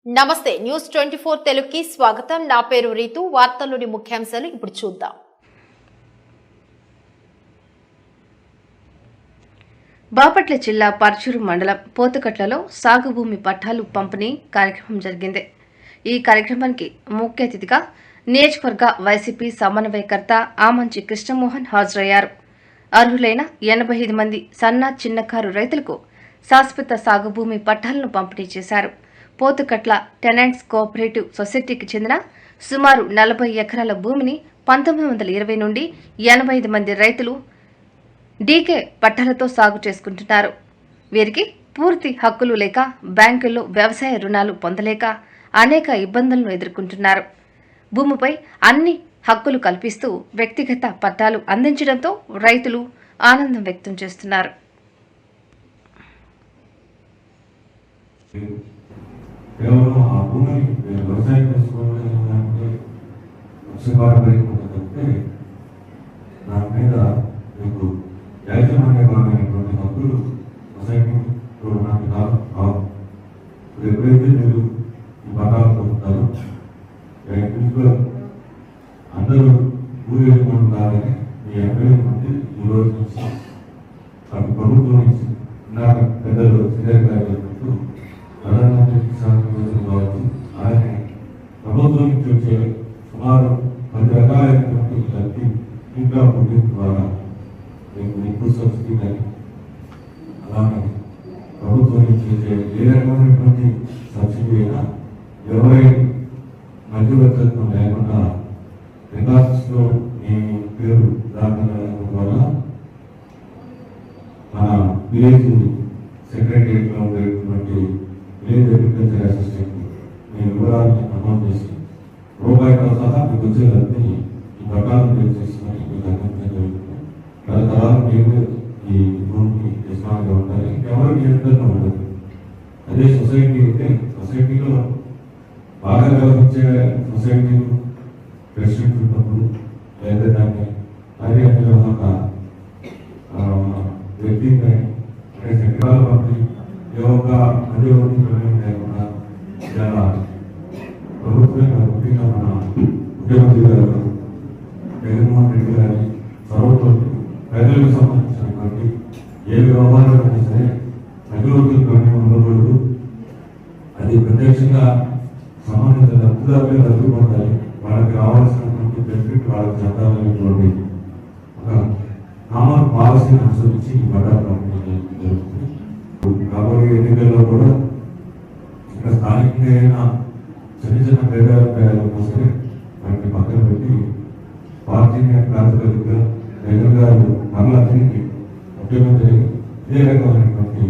నమస్తే న్యూస్ 24 తెలుగుకి స్వాగతం। నా పేరు రీతు। వార్తల్లోని ముఖ్యాంశాలు ఇప్పుడు చూద్దాం। బాపట్ల జిల్లా పర్చూరు మండలం పోతుకట్లలో సాగు భూమి పట్టాలు పంపిణీ కార్యక్రమం జరిగింది। ఈ కార్యక్రమానికి ముఖ్య అతిథిగా నియోజకవర్గ వైసీపీ సమన్వయకర్త ఆమంచి కృష్ణమోహన్ హాజరయ్యారు। అర్హులైన 85 మంది సన్న చిన్నకారు రైతులకు శాశ్వత సాగు భూమి పట్టాలను పంపిణీ చేశారు। పోతుకట్ల టెనెంట్స్ కోఆపరేటివ్ సొసైటీకి చెందిన సుమారు 40 ఎకరాల భూమిని 1920 నుండి 85 మంది రైతులు డీకే పట్టాలతో సాగు చేసుకుంటున్నారు। వీరికి పూర్తి హక్కులు లేక బ్యాంకుల్లో వ్యవసాయ రుణాలు పొందలేక అనేక ఇబ్బందులను ఎదుర్కొంటున్నారు। భూమిపై అన్ని హక్కులు కల్పిస్తూ వ్యక్తిగత పట్టాలు అందించడంతో రైతులు ఆనందం వ్యక్తం చేస్తున్నారు। కేవలం ఆ భూమిని వ్యవసాయం చేసుకోవాలంటే మత్స్యకారులైతే దాని మీద మీకు యాజమాన్యపరమైనటువంటి హక్కులు సొసైటీలో నాకు కావు। ఎప్పుడైతే మీరు ఈ పట్టాలు పొందుతారో అందరూ భూ యజమానులు కాదని మీ 80 మంది ఈ రోజు నుంచి అటు ప్రభుత్వం నుంచి నాకు పెద్దలు శ్రీధర్ గారు చెప్పినట్టు ప్రధానమంత్రి కిసాన్ యోజన కావచ్చు, ఆయన ప్రభుత్వం నుంచి వచ్చే సుమారు 10 రకాలైనటువంటి లబ్ధి ఇంకా పుట్టిన ద్వారా మీకు ఇన్పుట్ సబ్సిడీ కానీ అలానే ప్రభుత్వం నుంచి వచ్చే ఏ రకమైనటువంటి సబ్సిడీ అయినా ఎవరైనా మధ్యవర్తిత్వం లేకుండా రికార్డ్స్లో మీ పేరు దాఖలు వల్ల మన విలేజ్ సెక్రటరియట్లో ఉండేటువంటి విలేజ్ అగ్రికల్చర్ అసిస్టెంట్ మీ వివరాలను నమోదు చేసి రూపాయితో సహా మీకు వచ్చేదాన్ని ఈ పట్టాలను చేసుకొని మీకు అందించడం జరుగుతుంది। తరతరాలు మీరు ఈ భూమికి యజమానిగా ఉండాలి, ఎవరు నియంత్రణ ఉండదు। అదే సొసైటీ అయితే సొసైటీలో బాగా వ్యవహరించే సొసైటీలు ప్రెసిడెంట్ ఉన్నప్పుడు లేదా దాన్ని కార్యనిర్వాహక వ్యక్తి సెక్రటరీల పంపిణీ యోగ మధ్యవర్తి ప్రమేయం లేకుండా ఇలా ప్రభుత్వంగా ముఖ్యంగా మన ముఖ్యమంత్రి గారు జగన్మోహన్ రెడ్డి గారి చొరవతో ప్రజలకు సంబంధించినటువంటి ఏ వ్యవహారాలైనా సరే మధ్యవర్తుల ప్రమేయం ఉండకూడదు। అది ప్రత్యక్షంగా సంబంధిత లబ్ధిదారులే లబ్ధి పొందాలి, వాళ్ళకి రావాల్సినటువంటి బెనిఫిట్ వాళ్ళకి చెందాలనేటువంటి ఒక కామన్ పాలసీని అనుసరించి ఈ పట్టాలు పంపిణీ జరుగుతుంది। రాబోయే ఎన్నికల్లో కూడా ఇక్కడ స్థానికంగా చిన్న చిన్న భేదాభిప్రాయాలు సరే వాటిని పక్కన పెట్టి పార్టీని ప్రాతిపదికగా జగన్ గారు మరలా తిరిగి ముఖ్యమంత్రి ఇదే రకమైనటువంటి